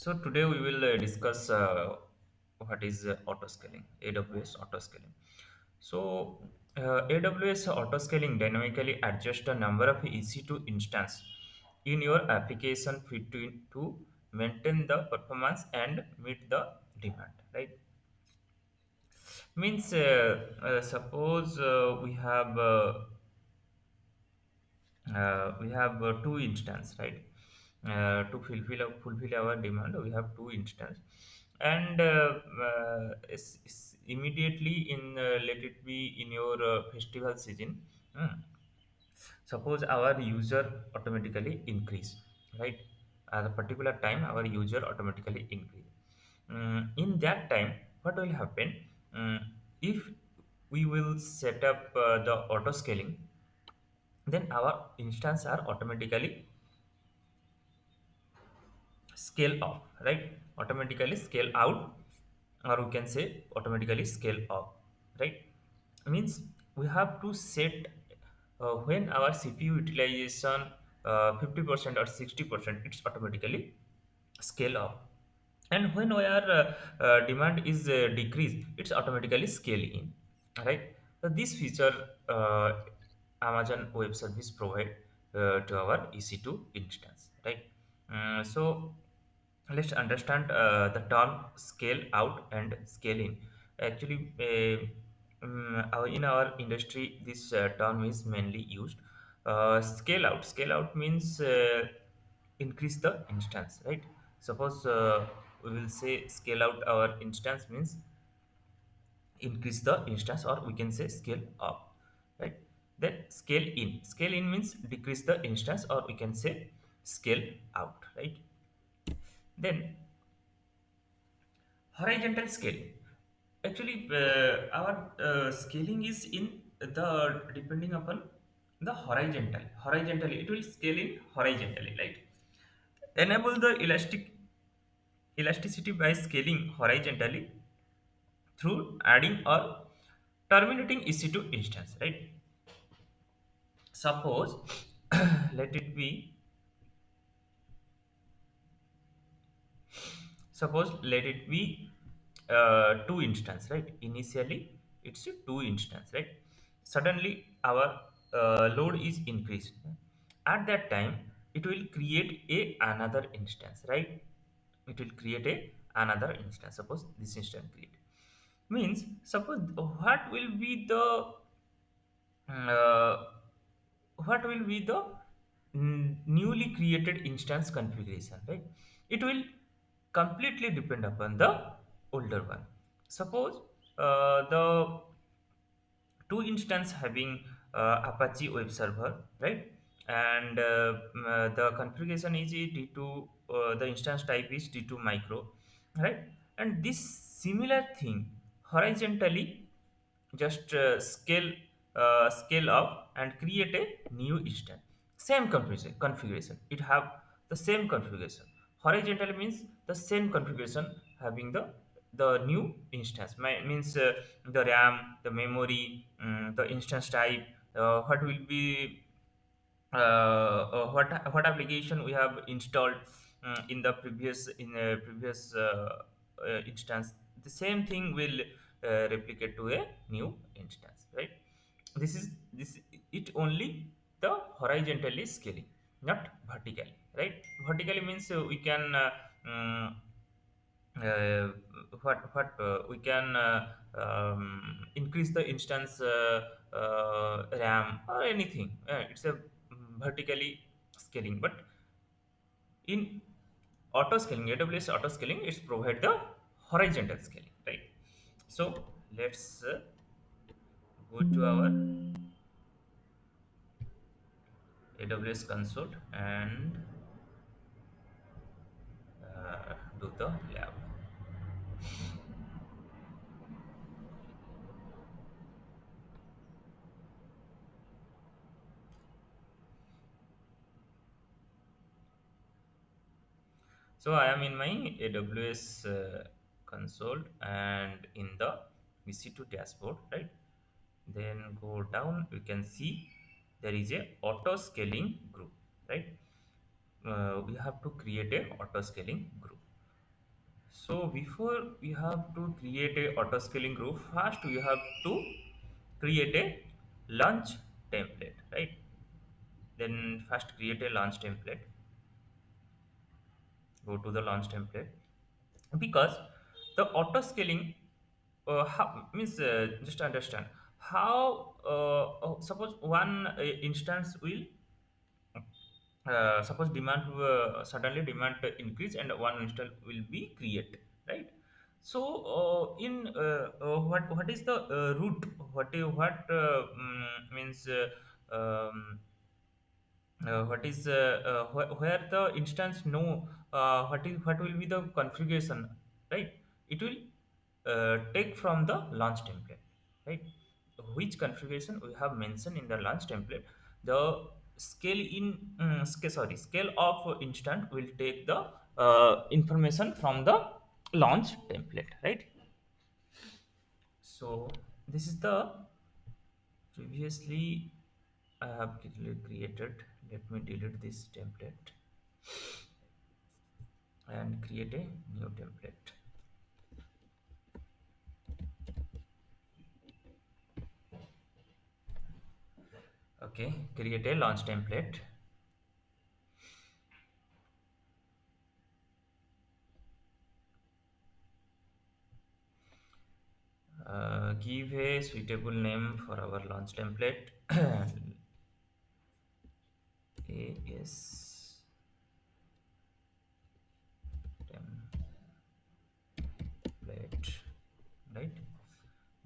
So today we will discuss what is auto scaling, AWS auto scaling. So AWS auto scaling dynamically adjusts the number of EC2 instance in your application to maintain the performance and meet the demand. Right? Means suppose we have two instance, right? To fulfill our demand, we have two instance, and immediately in let it be in your festival season. Suppose our user automatically increase, right? At a particular time our user automatically increase. In that time what will happen? If we will set up the auto scaling, then our instance are automatically scale off, right? Automatically scale out, or we can say automatically scale off, right? Means we have to set when our CPU utilization 50% or 60%, it's automatically scale off. And when our demand is decreased, it's automatically scale in, right? So this feature Amazon Web Service provide to our EC2 instance, right? So let's understand the term scale out and scale in. Actually, in our industry, this term is mainly used. Scale out means increase the instance, right? Suppose we will say scale out our instance means increase the instance, or we can say scale up, right? Then scale in means decrease the instance, or we can say scale out, right? Then horizontal scaling. Actually our scaling is in the depending upon the horizontally it will scale in horizontally, right? Enable the elasticity by scaling horizontally through adding or terminating EC2 instance, right? Suppose let it be suppose let it be two instance, right? Initially it's a two instance, right? Suddenly our load is increased. At that time it will create a another instance, right? It will create a another instance. Suppose this instance create means, suppose what will be the uh, what will be the newly created instance configuration, right? It will completely depend upon the older one. Suppose the two instance having Apache web server, right? And the configuration is D2, the instance type is D2 micro, right? And this similar thing horizontally just scale up and create a new instance. Same configuration, it have the same configuration. Horizontal means the same configuration having the new instance. Means the RAM, the memory, the instance type, what will be what application we have installed in the previous instance. The same thing will replicate to a new instance, right? This it only the horizontally scaling, not vertically, right? Vertically means we can uh, we can increase the instance RAM or anything. It's a vertically scaling, but in auto scaling, AWS auto scaling, it's provide the horizontal scaling, right? So let's go to our AWS console and do the lab. So I am in my AWS console and in the EC2 dashboard, right? Then go down, you can see there is a auto scaling group, right? We have to create a auto scaling group. So before we have to create a auto scaling group, first we have to create a launch template, right? Then first create a launch template. Go to the launch template because the auto scaling means just understand how suppose one instance will suppose demand suddenly demand increase and one install will be created, right? So what is the root means what is where the instance know what will be the configuration, right? It will take from the launch template, right? Which configuration we have mentioned in the launch template. The scale of instant will take the information from the launch template, right? So this is the previously I have created. Let me delete this template and create a new template. Okay, create a launch template. Give a suitable name for our launch template. AS template, right?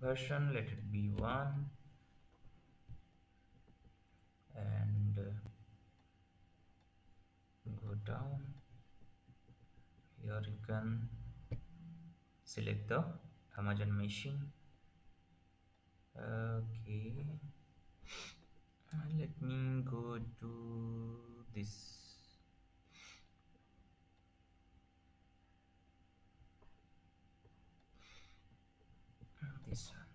Version, let it be 1, and go down. Here you can select the Amazon machine. Okay, let me go to this one.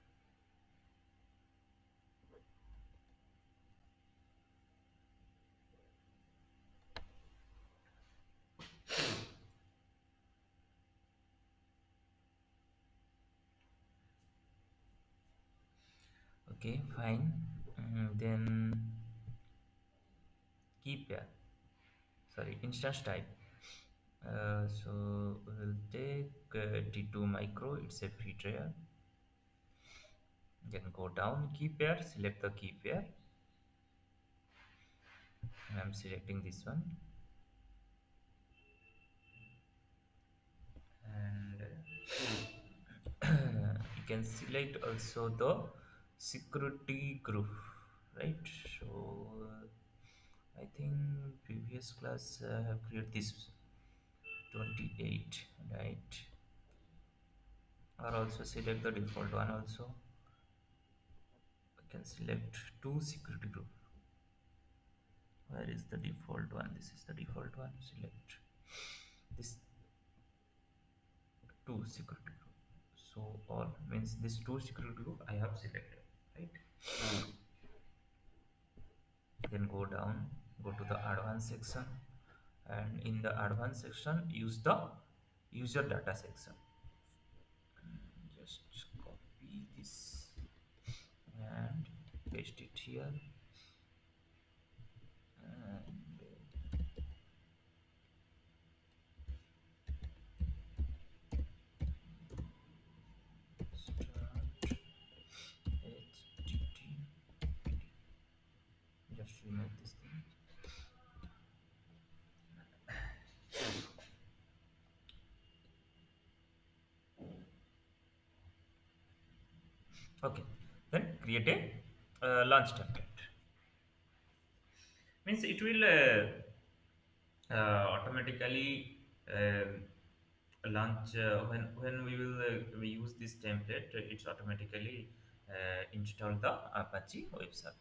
Okay, fine. Then keep here. Sorry, instance type. So we'll take T2 micro. It's a free trial. Then go down key pair. Select the key pair. I'm selecting this one, and you can select also the security group, right? So I think previous class have created this 28, right? Or also select the default one also. I can select two security group. Where is the default one? This is the default one. Select this two security group. So all means this two security group I have selected, right? Then go down, go to the advanced section, and in the advanced section use the user data section. Just copy this and paste it here, and start http. Just remove this thing. Okay, then create a launch template. Means it will automatically launch when we use this template. It's automatically install the Apache web server.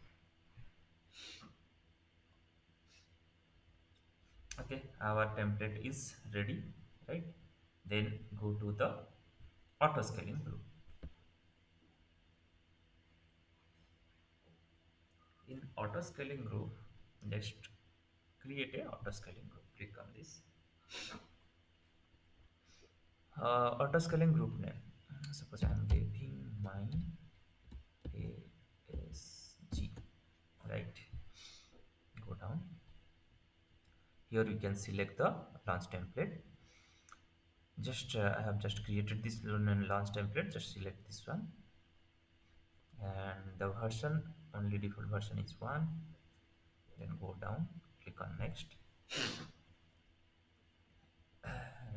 Okay, our template is ready, right? Then go to the auto scaling group. In auto scaling group, let's create a auto scaling group. Click on this. Auto scaling group name. Suppose I'm giving mine ASG, right? Go down. Here you can select the launch template. Just I have just created this launch template. Just select this one, and the version, only default version is 1. Then go down, click on next,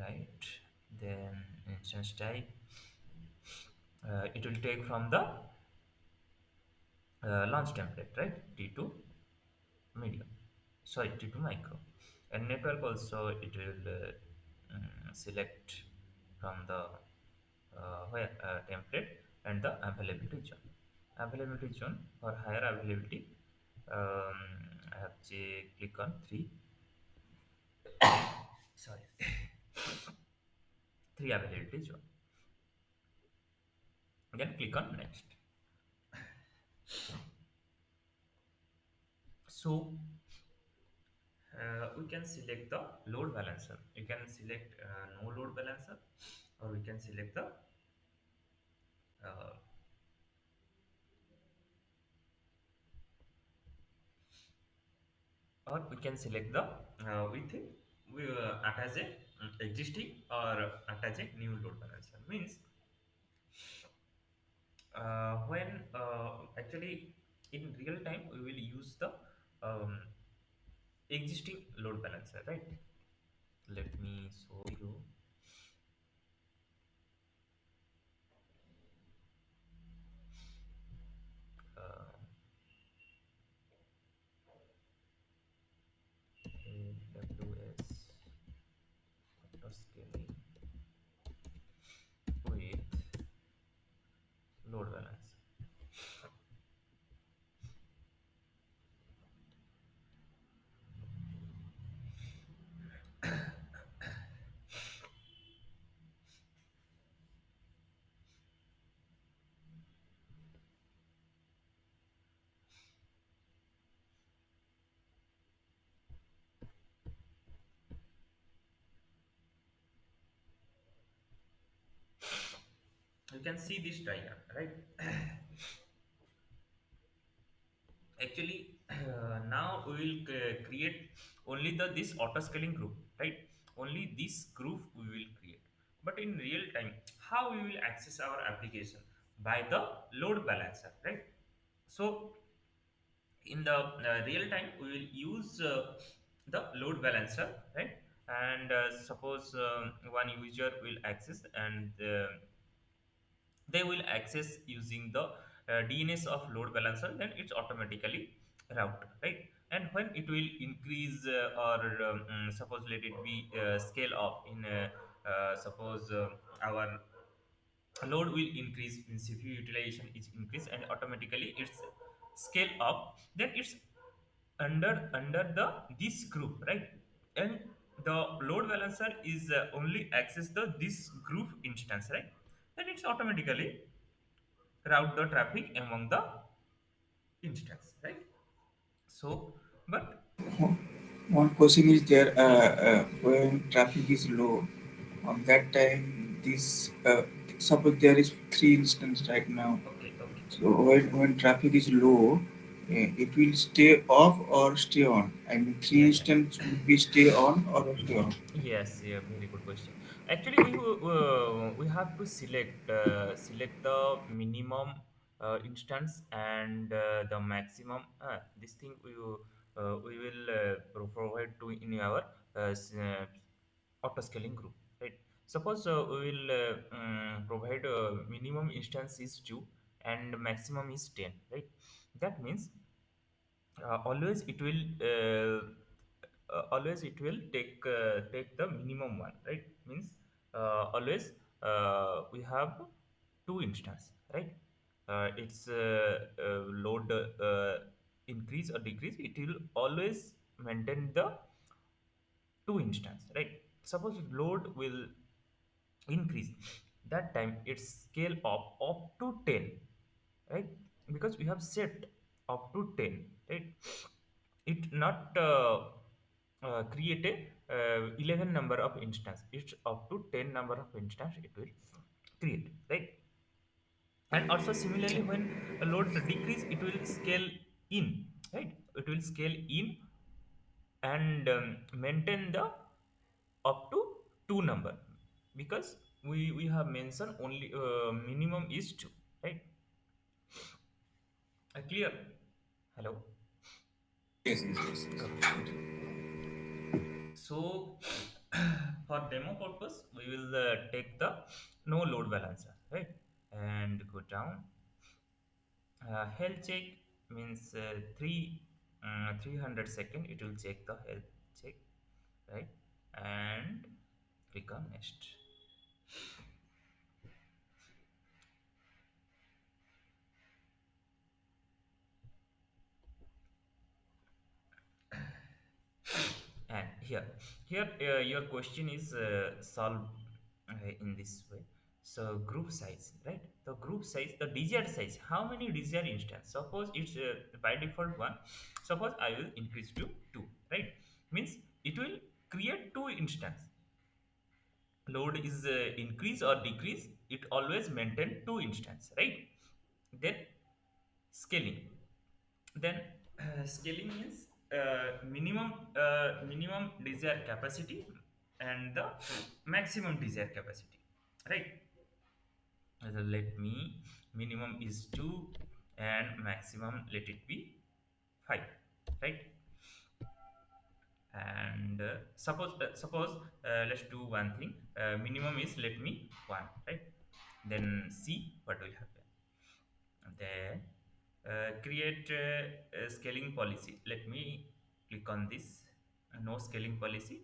right? Then instance type, it will take from the launch template, right? T2 medium, sorry, T2 micro. And network also it will select from the where template and the availability zone. Availability zone for higher availability, um, I have to click on 3, sorry, 3 availability zone. Then click on next. So we can select the load balancer. You can select no load balancer, or we can select the uh, or we can select the we think we attach a existing or attach a new load balancer. Means when actually in real time we will use the um, existing load balancer, right? Let me show you. uh, AWS Auto Scaling with load balancer. You can see this diagram, right? Actually, now we will create only the this auto scaling group, right? Only this group we will create. But in real time, how we will access our application? By the load balancer, right? So in the real time we will use the load balancer, right? And suppose one user will access, and they will access using the DNS of load balancer, then it's automatically route, right? And when it will increase or suppose let it be scale up in suppose our load will increase, means CPU utilization is increased and automatically it's scale up, then it's under the this group, right? And the load balancer is only access the this group instance, right? Then it's automatically route the traffic among the instance, right? So but One question is there when traffic is low, on that time this suppose there is three instances right now. okay, okay. So when traffic is low, it will stay off or stay on. I mean, three Yeah, yeah. instances will be stay on or stay off. Yes, yeah, very good question. Actually, we have to select the minimum instance and the maximum. This thing we will provide to in our auto scaling group, right? Suppose we will provide minimum instance is 2 and maximum is 10, right? That means always it will take the minimum one, right? Means always we have two instance, right? It's load increase or decrease, it will always maintain the two instance, right? Suppose load will increase, that time it's scale up to 10, right? Because we have set up to 10, right? It not create a 11 number of instance. It's up to 10 number of instance it will create, right? And also similarly, when a load decrease, it will scale in, right? It will scale in and maintain the up to two number, because we have mentioned only minimum is two, right? Clear? Hello. Yes, yes, yes, yes. Okay. So for demo purpose we will take the no load balancer, right? And go down. Health check means 300 second it will check the health check, right? And click on next. And here your question is solved in this way. So group size, right? The group size, the desired size, how many desired instance? Suppose it's by default one. Suppose I will increase to two, right? Means it will create two instance. Load is increase or decrease, it always maintain two instance, right? Then scaling. Then scaling means minimum desired capacity and the maximum desired capacity, right? Let me, minimum is 2 and maximum let it be 5, right? And suppose let's do one thing. Minimum is let me 1, right? Then see what will happen. Then create a scaling policy. Let me click on this. No scaling policy.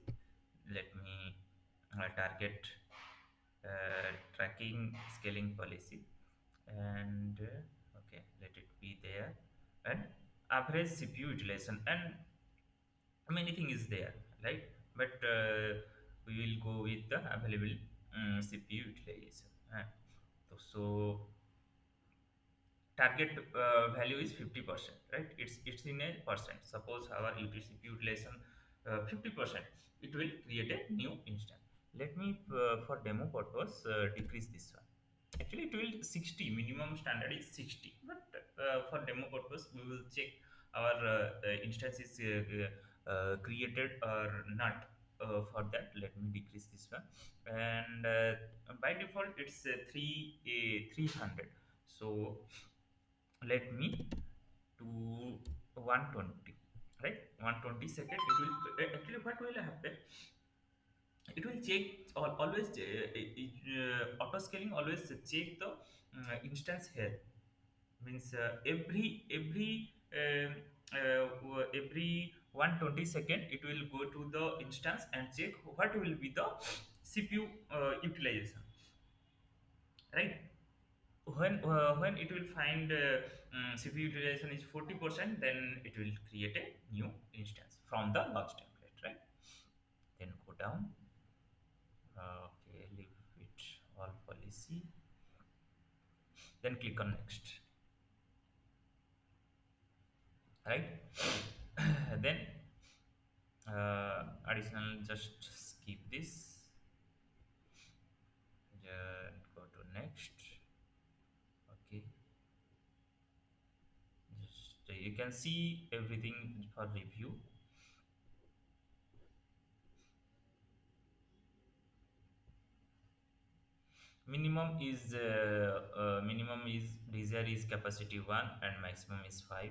Let me target tracking scaling policy, and okay, let it be there. And average CPU utilization and many thing is there, right? But we will go with the available CPU utilization. So target value is 50%, right? It's in a percent. Suppose our UTCP utilization 50%, it will create a new instance. Let me for demo purpose decrease this one. Actually it will 60, minimum standard is 60, but for demo purpose we will check our instance is created or not. For that, let me decrease this one. And by default it's 300. So let me to 120, right? 120 second it will actually what will happen, it will check always auto scaling always check the instance health. Means every 120 second it will go to the instance and check what will be the CPU utilization, right? When it will find CPU utilization is 40%, then it will create a new instance from the logs template, right? Then go down. Okay, leave it all policy. Then click on next, right? Then additional, just skip this. Then go to next. Okay, just you can see everything for review. Minimum is desire is capacity 1 and maximum is 5.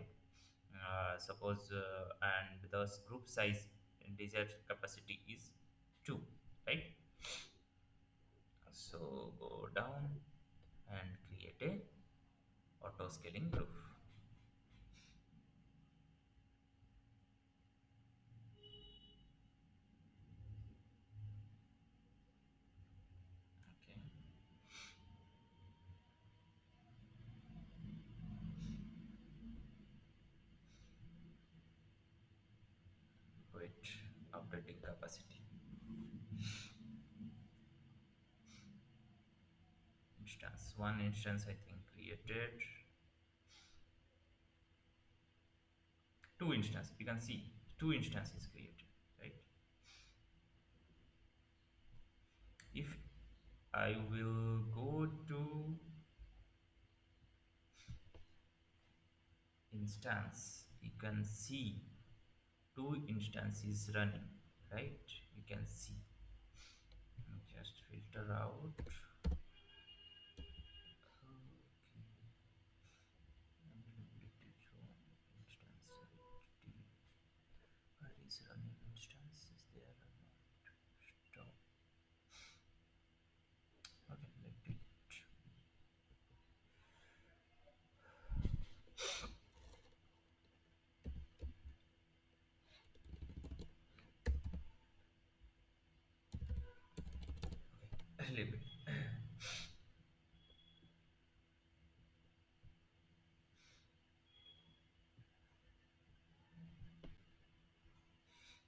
Suppose and the group size desired capacity is 2, right? So go down and create a auto scaling group. Okay, wait, updating capacity. Instance, one instance I think created. Two instances, you can see two instances created, right? I will go to instance. You can see two instances running, right? You can see. Just filter out. Okay. Availability zone instance. Delete. Where is running instance? Is there or not? Stop. Okay, let it leave it.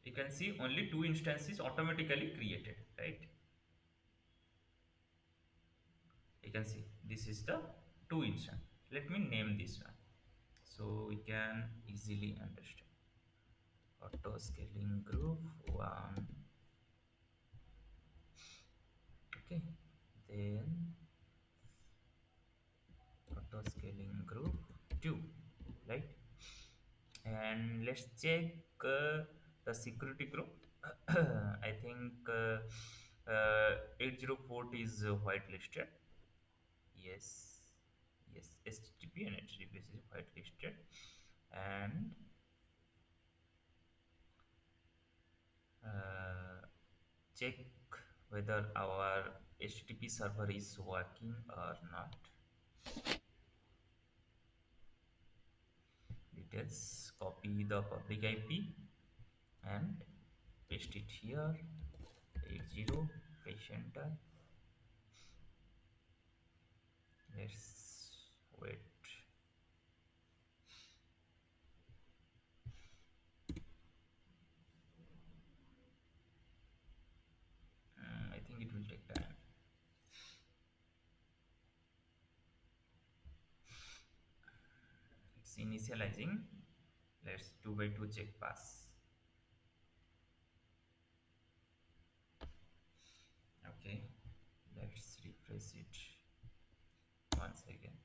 You can see only two instances automatically created, right? You can see this is the two instance. Let me name this one so we can easily understand. Auto scaling group one. Okay, then auto scaling group two, right? And let's check the security group. I think 804 is whitelisted. Yes, yes, HTTP and HTTP is whitelisted. And uh, check whether our HTTP server is working or not. Details, copy the public IP and paste it here. 80, press enter. Let's wait. I think it will take time. It's initializing. Let's 2 by 2 check pass. Okay, let's refresh it once again.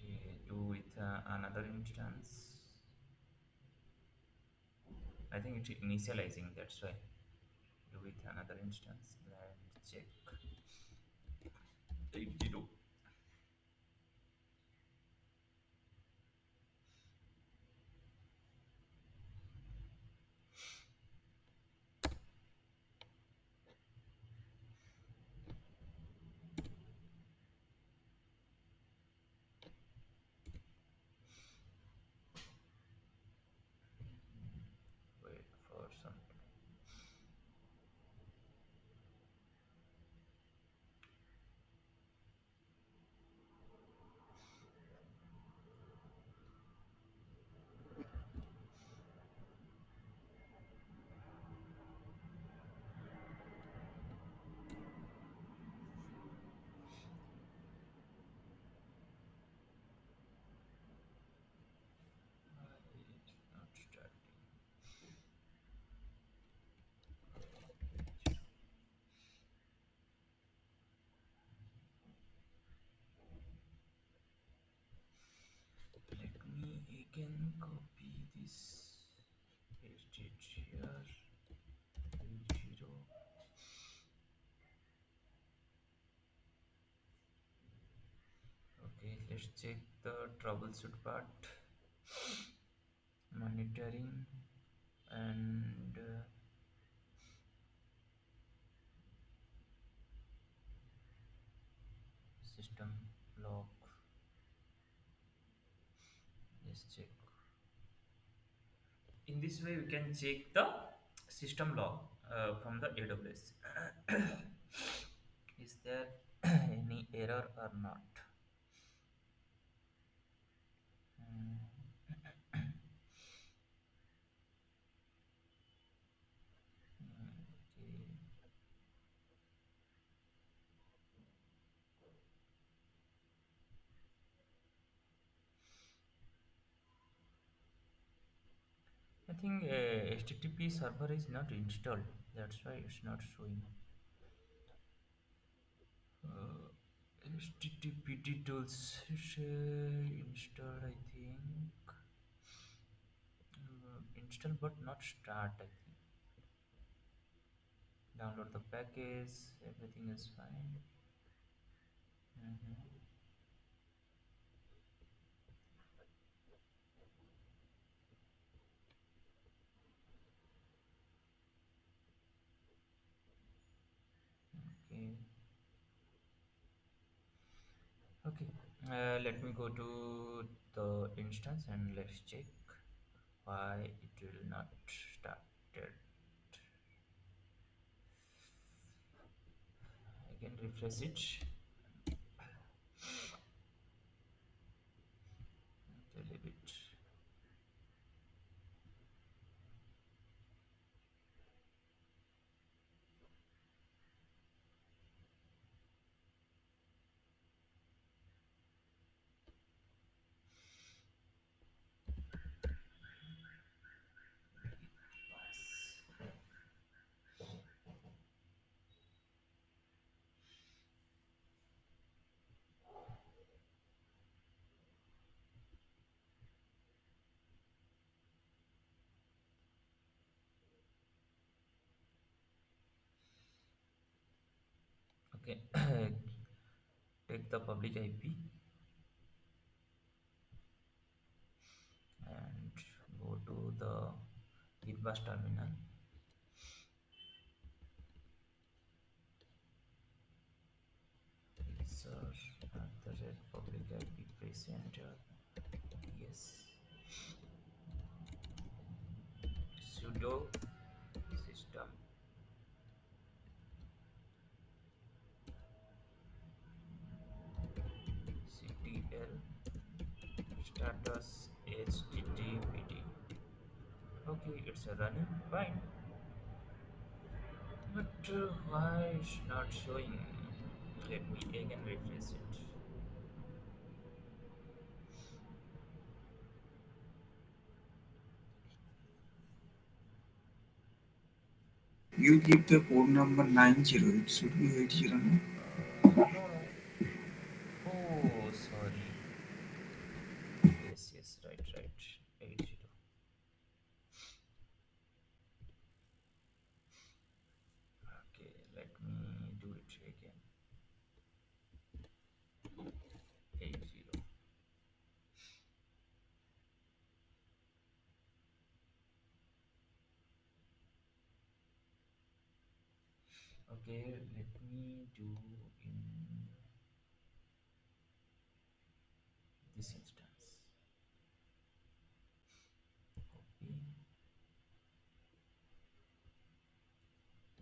Okay, do with another instance. I think it's initializing, that's why. Do with another instance and check 80. Wait for some. It's not starting. Let me again copy this, paste it here. 80. Okay, let's check the troubleshoot part. Monitoring and system log. Let's check. In this way, we can check the system log from the AWS. Is there any error or not? Okay. think HTTP server is not installed. That's why it's not showing. Uh, HTTP tools is installed, I think. Install but not start, I think. Download the package, everything is fine. Mhm. Okay. Okay. Let me go to the instance and let's check why it will not started. I can refresh it a little bit. Pass. Okay. Take the public IP and go to the Gitbash terminal. User at the red public IP, press enter. Yes. Sudo system ctl status httpd. Okay, it's a running fine, but why it's not showing? Let me again refresh it. You give the port number 90. It should be 80, no? No, no. Oh, sorry. Yes, yes, right, right. 80. Okay, let me do it again. 80. Okay, let me do in this instance. Copy,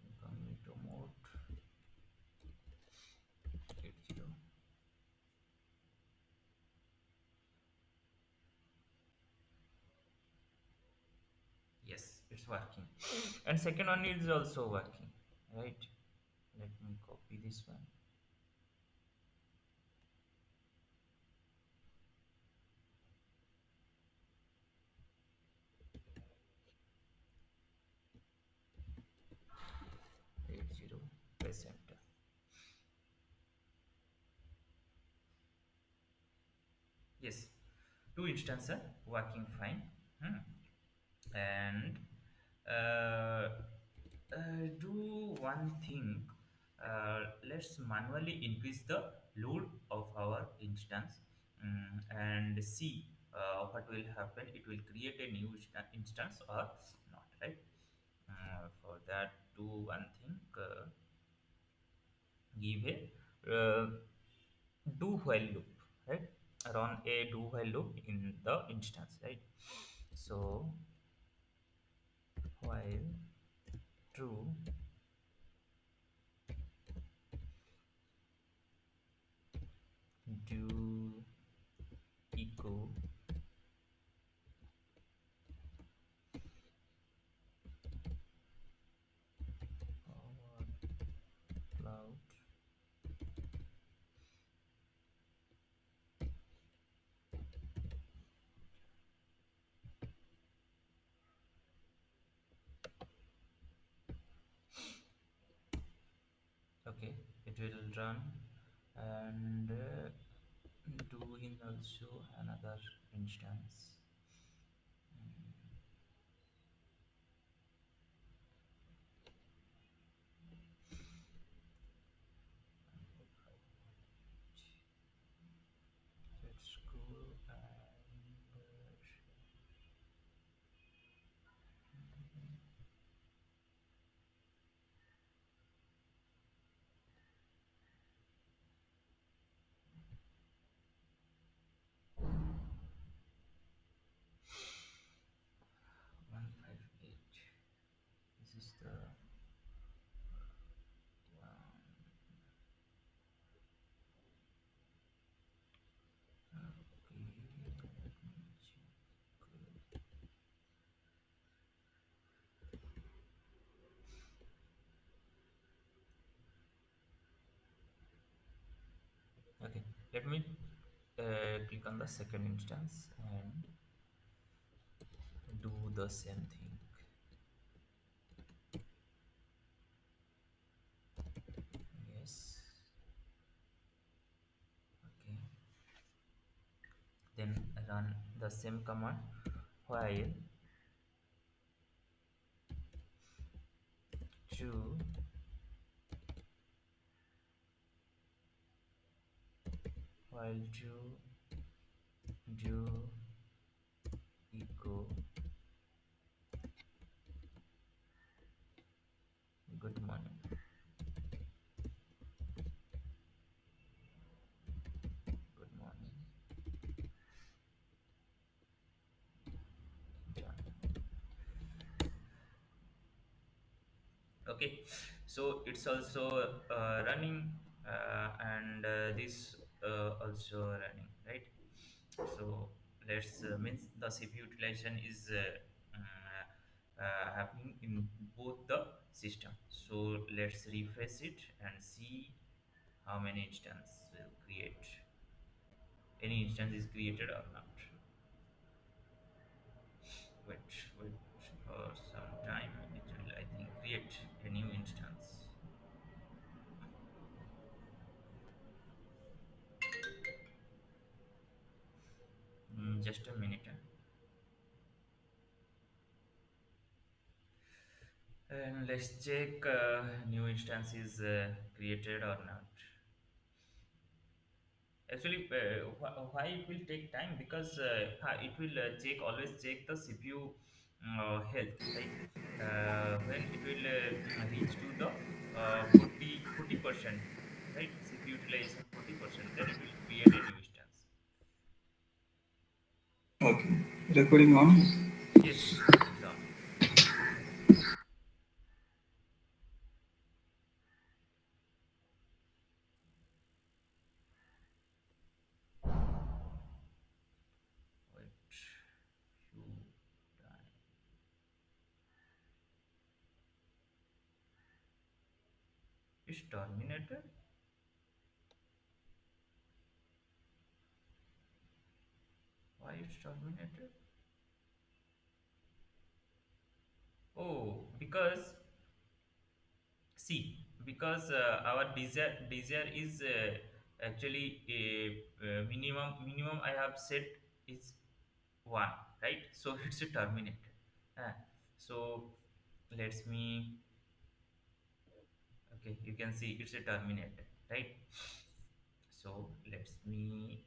incognito mode, 80. Yes, it's working. And second one is also working, right? Let me copy this one. 80, press enter. Yes, two instances are working fine. Hmm. And uh, do one thing. Let's manually increase the load of our instance, and see what will happen. It will create a new instance or not, right? For that, do one thing. Give a do while loop, right? Run a do while loop in the instance, right? So while true, do echo our cloud it will run and do in also another instance. Let's go and 158. This is the one. Okay, let me check. Okay, let me click on the second instance and do the same thing. Yes. Okay, then run the same command while true, while true do echo good morning. Good morning. Done. Okay, so it's also running and this also running, right? So let's means the CPU utilization is happening in both the system. So let's refresh it and see how many instance will create, any instance is created or not. Wait for some time, it will, I think, create a new instance. Just a minute. And let's check new instance is created or not. Actually, why it will take time? Because it will check, always check the CPU health, right? When it will reach to the 40%, right? CPU utilization 40%, then it will create a new instance. Okay. Recording on. Yes, it's on. Wait, few time. It's terminated. Why it's terminated? Oh, because see, because our desire is actually a minimum I have set is one, right? So it's a terminated. Uh, so let's me, okay, you can see it's a terminated, right? So let's me,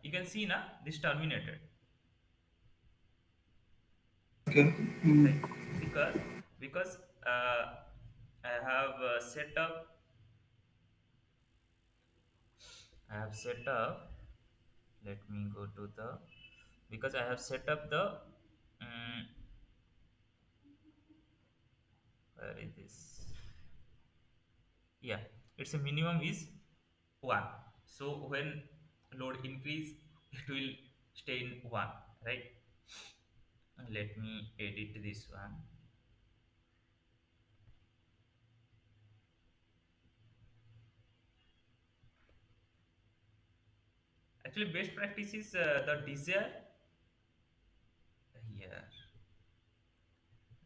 you can see now this terminated, Okay. right? Mm. Because I have set up, I have set up. Let me go to the, because I have set up the um, where is this? Yeah, it's a minimum is one. So when load increase, it will stay in one, right? Let me edit this one. Actually, best practice is the desire here.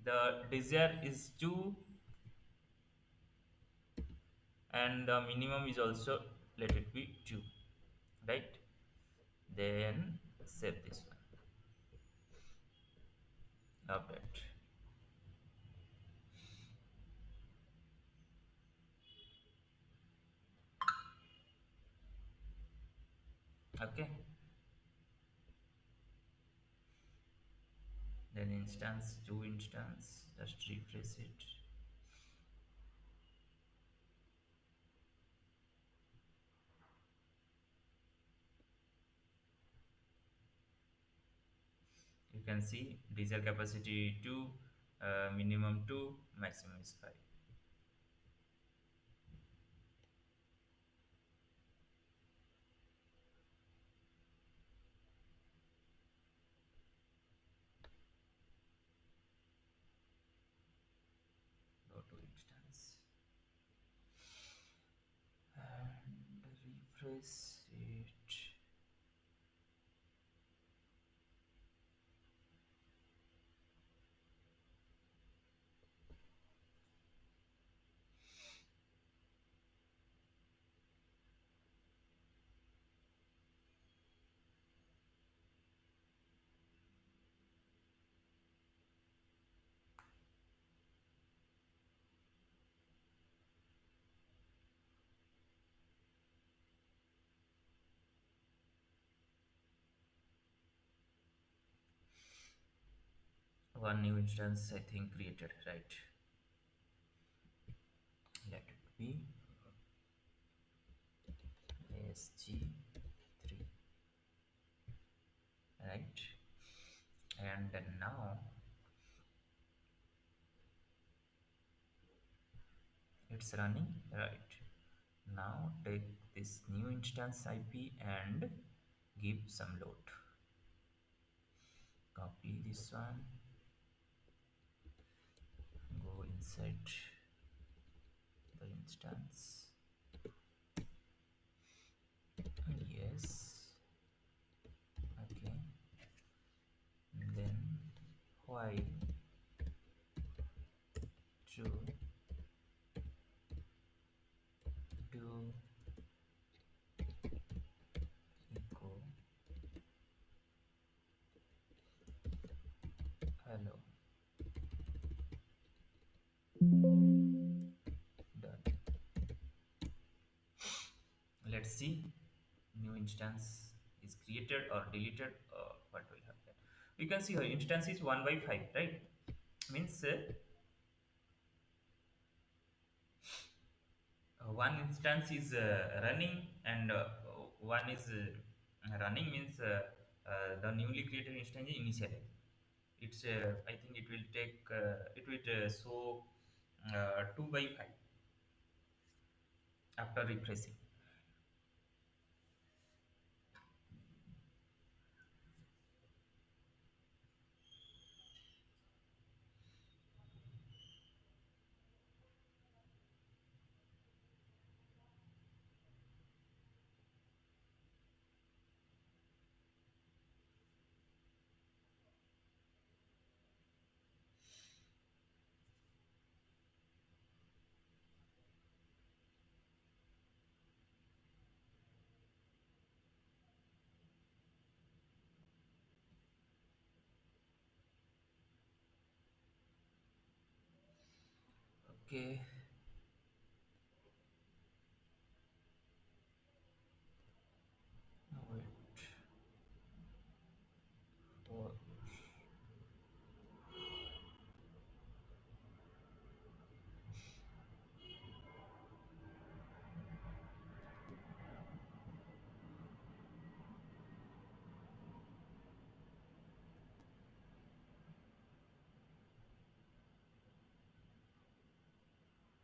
The desire is to and the minimum is also, let it be 2, right? Then save this one, update. Okay, then instance, two instance, just refresh it. You can see diesel capacity 2, minimum 2, maximum is 5. Go to instance and refresh it. One new instance I think created, right? Let it be ASG3, right? And then now it's running, right? Now take this new instance IP and give some load. Copy this one, go inside the instance. Yes, okay. And then while true, do echo hello, done. Let's see, new instance is created or deleted, or what will happen. You can see here instance is 1 by 5, right? Means one instance is running, and one is running, means the newly created instance is initialized. It's I think it will take it will show 2 by 5 after refreshing. Okay, now wait for,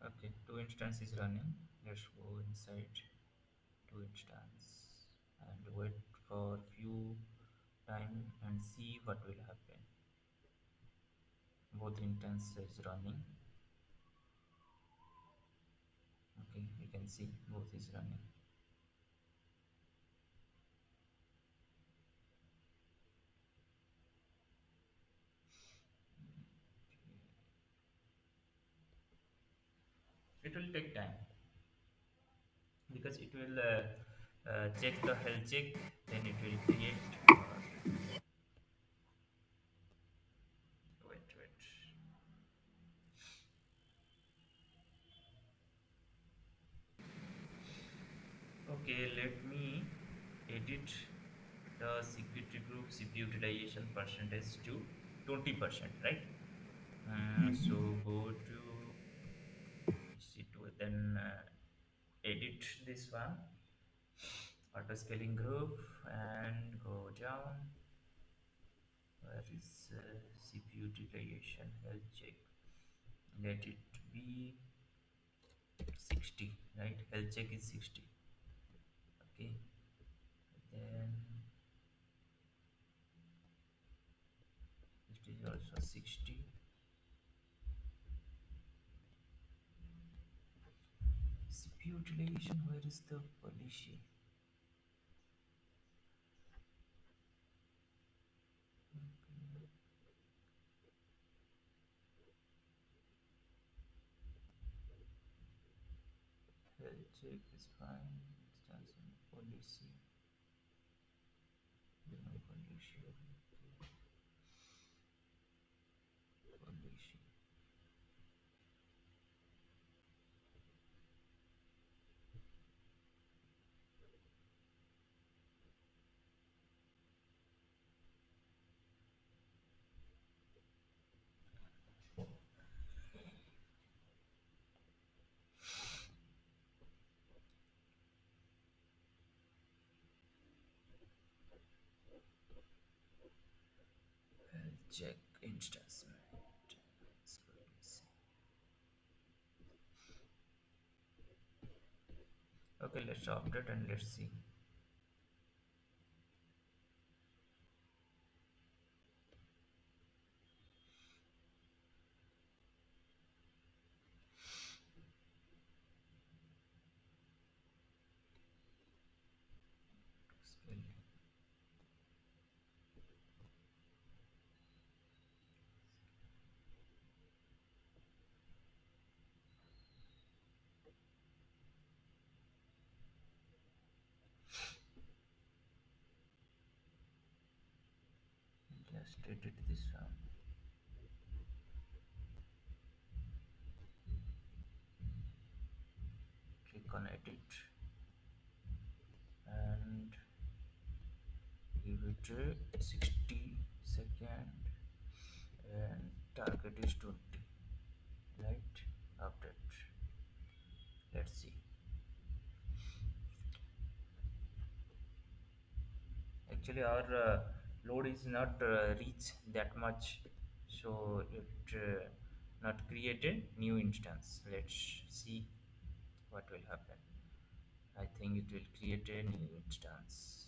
okay, two instance is running. Let's go inside two instance and wait for few time and see what will happen. Both instances running. Okay, you can see both is running. It will take time. because it will check the health check, then it will create or wait. Okay, let me edit the security group CPU utilization percentage to 20%, right? So go to EC2, then edit this one, auto scaling group, and go down. Where is CPU utilization health check? Let it be 60, right? Health check is 60. Okay, then it is also 60. CPU utilization, where is the policy? Health check is fine. Instance and policy. No policy. Policy. Health check instance. Let's go and see. Okay, let's update and let's see. Scaling. Just edit this one. Click on edit and give it a 60 second and target is 20, right? Update. Let's see. Actually our load is not reach that much, so it not create a new instance. Let's see what will happen. I think it will create a new instance.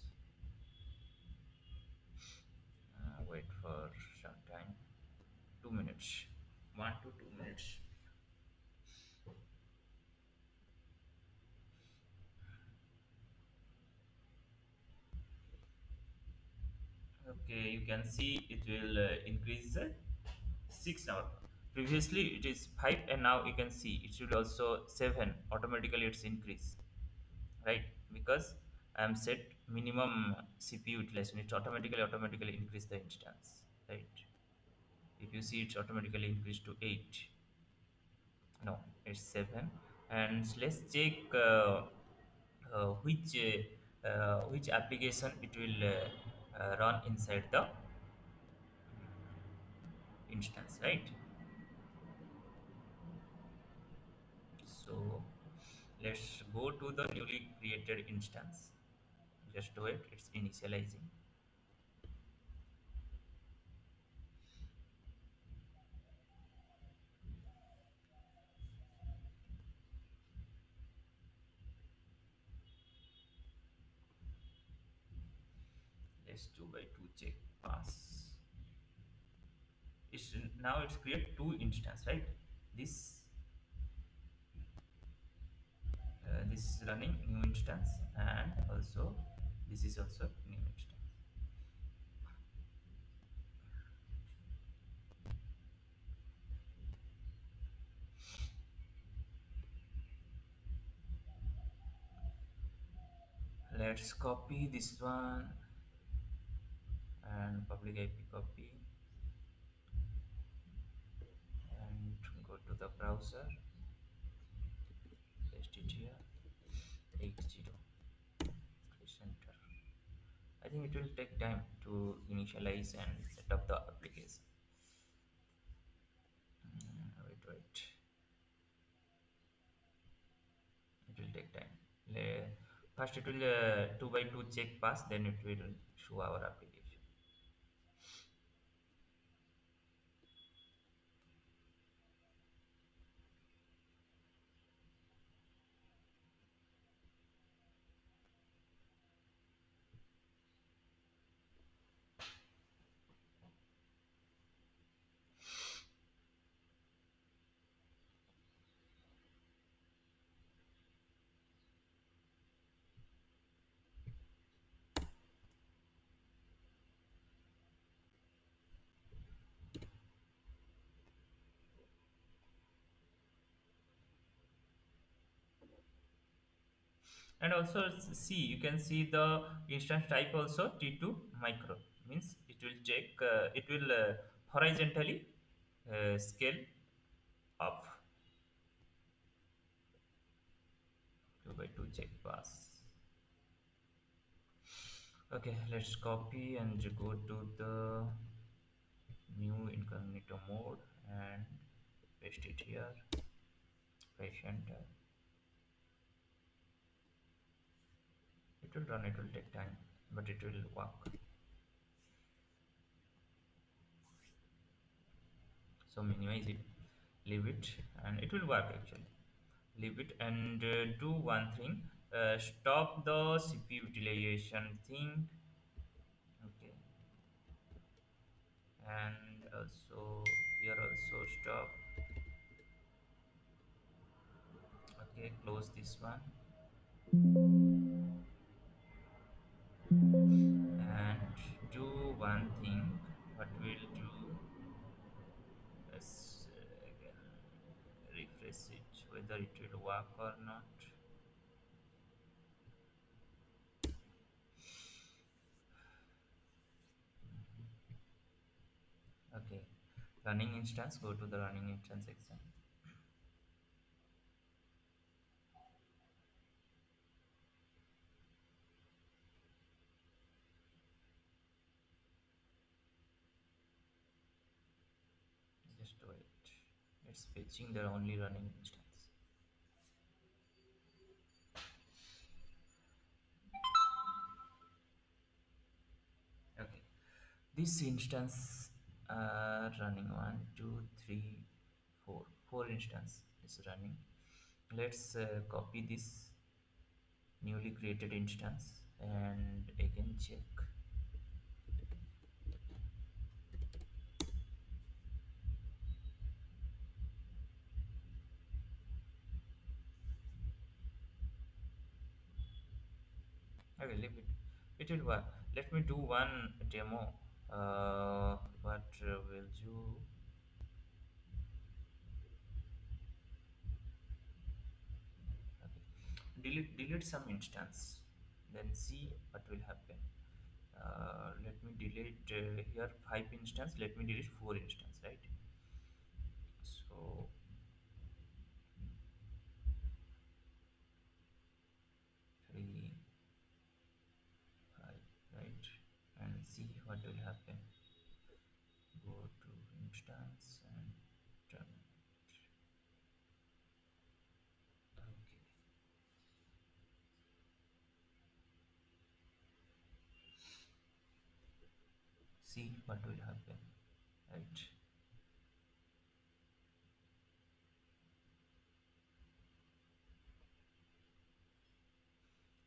Wait for some time. 2 minutes. 1 to 2 minutes. Okay, you can see it will increase 6 now. Previously it is 5 and now you can see it should also 7. Automatically it's increase, right? Because I am set minimum CPU utilization. It automatically increase the instance, right? If you see it's automatically increased to 8. No, it's 7. And let's check which application it will run inside the instance, right? So let's go to the newly created instance. Just wait, it's initializing. Let's 2 by 2 check pass. It's now it's create two instance, right? This this is running new instance, and also this is also new instance. Let's copy this one and public IP copy and go to the browser, paste it here, x0, press enter. I think it will take time to initialize and set up the application. Wait. It will take time. First, it will 2 by 2 check pass, then it will show our application. And also see, you can see the instance type also T2 micro, means it will check, it will horizontally scale up, 2 by 2 check pass. Okay, let's copy and go to the new incognito mode and paste it here, press enter. It will run, it will take time, but it will work. So minimize it, leave it, and it will work actually. Leave it and do one thing, stop the CPU utilization thing. Okay, and also here also stop. Okay, close this one and do one thing. What we'll do, let's again refresh it whether it will work or not. Okay, running instance, go to the running instance section. Just wait, it's fetching the only running instance. Okay, this instance running one, two, three, four. Four instance is running. Let's copy this newly created instance and again check. Okay, leave it. It will work. Let me do one demo. What will you? Okay. Delete some instance, then see what will happen. Let me delete here 5 instance. Let me delete 4 instance, right? So 3, 5, right? And see what will happen. Go to instance and turn it. Okay. See what will happen, right?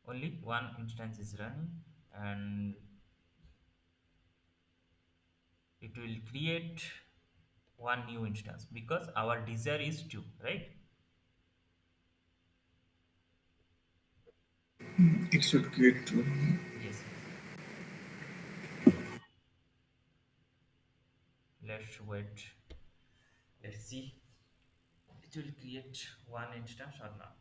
Only one instance is running and it will create one new instance because our desire is two, right? It should create two. Yes. Let's wait. Let's see. It will create one instance or not.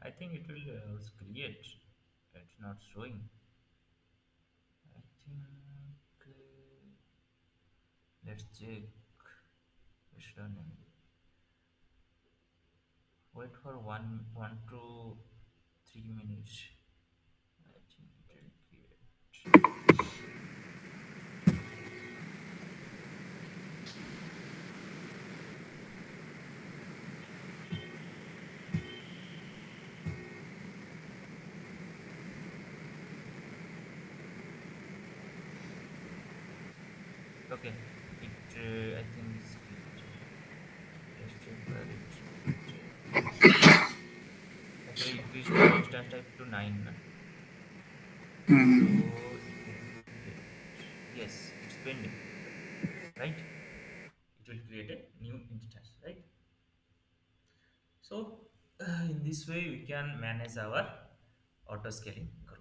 I think it will create. It's not showing. I think let's check. It's running. Wait for 1 to 3 minutes. I think it will create. Okay, it I think is created. Let's check where it's created. Actually, increased the instance type to 9. Na? Hmm. So it will create. Yes, it's pending. Right? It will create a new instance. Right? So in this way, we can manage our auto scaling group.